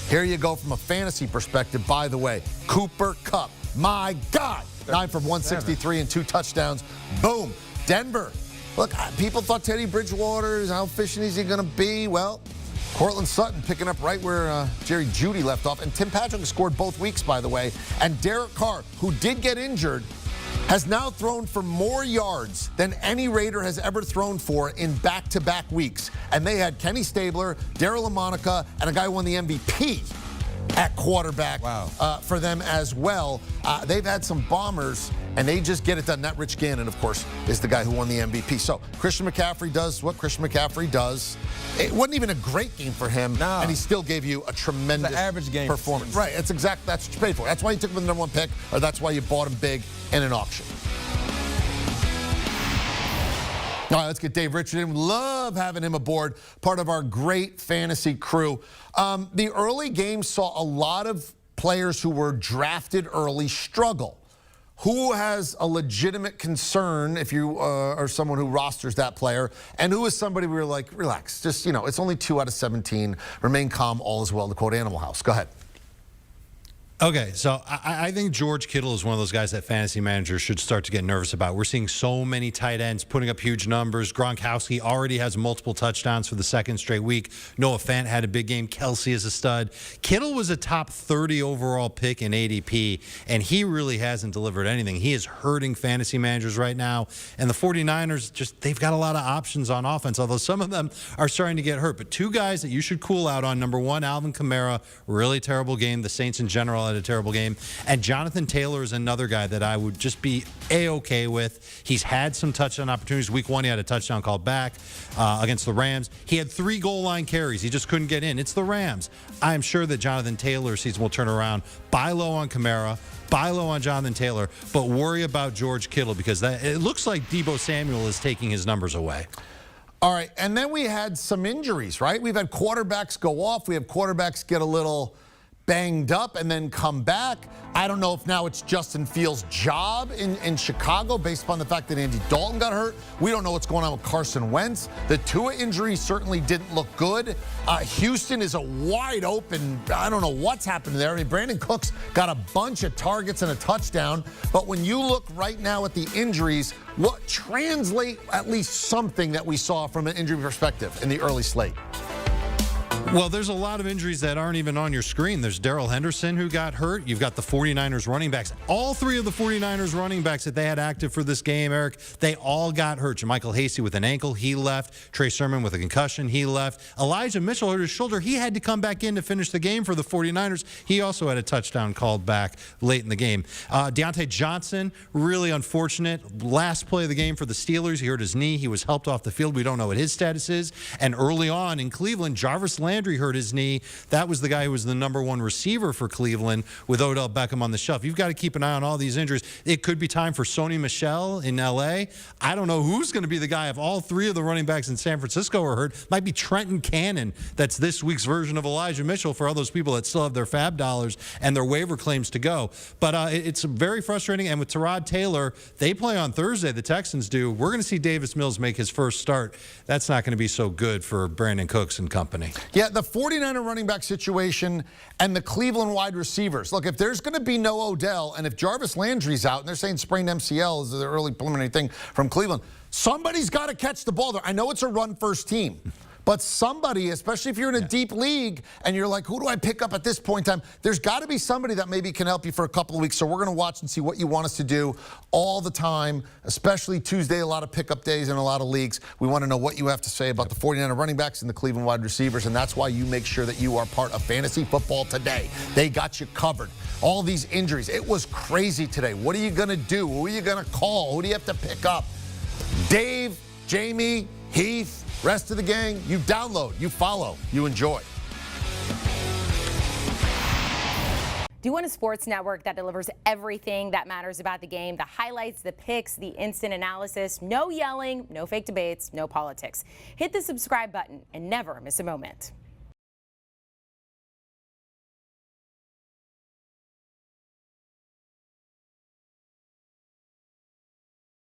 Here you go from a fantasy perspective, by the way. Cooper Kupp, my God, 9 from 163 and 2 touchdowns. Boom. Denver. Look, people thought Teddy Bridgewater, how efficient is he going to be? Well, Cortland Sutton picking up right where Jerry Jeudy left off. And Tim Patrick scored both weeks, by the way. And Derek Carr, who did get injured, has now thrown for more yards than any Raider has ever thrown for in back-to-back weeks. And they had Kenny Stabler, Darryl LaMonica, and a guy who won the MVP at quarterback for them as well. They've had some bombers, and they just get it done. That Rich Gannon, of course, is the guy who won the MVP. So Christian McCaffrey does what Christian McCaffrey does. It wasn't even a great game for him, and he still gave you a tremendous average game performance. Right, that's what you paid for. That's why you took him with the #1 pick, or that's why you bought him big in an auction. All right, let's get Dave Richardson. Love having him aboard, part of our great fantasy crew. The early game saw a lot of players who were drafted early struggle. Who has a legitimate concern if you are someone who rosters that player, and who is somebody we were like, relax, just, it's only 2 out of 17. Remain calm, all is well, to quote Animal House. Go ahead. Okay, so I think George Kittle is one of those guys that fantasy managers should start to get nervous about. We're seeing so many tight ends putting up huge numbers. Gronkowski already has multiple touchdowns for the second straight week. Noah Fant had a big game. Kelsey is a stud. Kittle was a top 30 overall pick in ADP, and he really hasn't delivered anything. He is hurting fantasy managers right now, and the 49ers, they've got a lot of options on offense, although some of them are starting to get hurt. But 2 guys that you should cool out on, number 1, Alvin Kamara, really terrible game. The Saints in general had a terrible game. And Jonathan Taylor is another guy that I would just be A-okay with. He's had some touchdown opportunities. Week 1, he had a touchdown called back against the Rams. He had 3 goal line carries. He just couldn't get in. It's the Rams. I am sure that Jonathan Taylor's season will turn around. Buy low on Kamara. Buy low on Jonathan Taylor. But worry about George Kittle, because it looks like Deebo Samuel is taking his numbers away. All right, and then we had some injuries, right? We've had quarterbacks go off. We have quarterbacks get a little banged up and then come back. I don't know if now it's Justin Fields' job in Chicago based upon the fact that Andy Dalton got hurt. We don't know what's going on with Carson Wentz. The Tua injury certainly didn't look good. Houston is a wide open, I don't know what's happened there. I mean, Brandon Cooks got a bunch of targets and a touchdown. But when you look right now at the injuries, what translate at least something that we saw from an injury perspective in the early slate? Well, there's a lot of injuries that aren't even on your screen. There's Darrell Henderson, who got hurt. You've got the 49ers running backs. All 3 of the 49ers running backs that they had active for this game, Eric, they all got hurt. JaMychal Hasty with an ankle, he left. Trey Sermon with a concussion, he left. Elijah Mitchell hurt his shoulder. He had to come back in to finish the game for the 49ers. He also had a touchdown called back late in the game. Deontay Johnson, really unfortunate. Last play of the game for the Steelers, he hurt his knee. He was helped off the field. We don't know what his status is. And early on in Cleveland, Jarvis Landry hurt his knee. That was the guy who was the #1 receiver for Cleveland with Odell Beckham on the shelf. You've got to keep an eye on all these injuries. It could be time for Sony Michel in L.A. I don't know who's going to be the guy if all 3 of the running backs in San Francisco are hurt. Might be Trenton Cannon. That's this week's version of Elijah Mitchell for all those people that still have their fab dollars and their waiver claims to go. But it's very frustrating. And with Tyrod Taylor, they play on Thursday. The Texans do. We're going to see Davis Mills make his first start. That's not going to be so good for Brandon Cooks and company. Yeah, the 49er running back situation and the Cleveland wide receivers. Look, if there's going to be no Odell, and if Jarvis Landry's out, and they're saying sprained MCL is the early preliminary thing from Cleveland, somebody's got to catch the ball there. I know it's a run-first team. But somebody, especially if you're in a deep league and you're like, who do I pick up at this point in time? There's got to be somebody that maybe can help you for a couple of weeks. So we're going to watch and see what you want us to do all the time, especially Tuesday, a lot of pickup days in a lot of leagues. We want to know what you have to say about the 49er running backs and the Cleveland wide receivers, and that's why you make sure that you are part of Fantasy Football Today. They got you covered. All these injuries. It was crazy today. What are you going to do? Who are you going to call? Who do you have to pick up? Dave, Jamie, Heath, rest of the gang, you download, you follow, you enjoy. Do you want a sports network that delivers everything that matters about the game? The highlights, the picks, the instant analysis, no yelling, no fake debates, no politics. Hit the subscribe button and never miss a moment.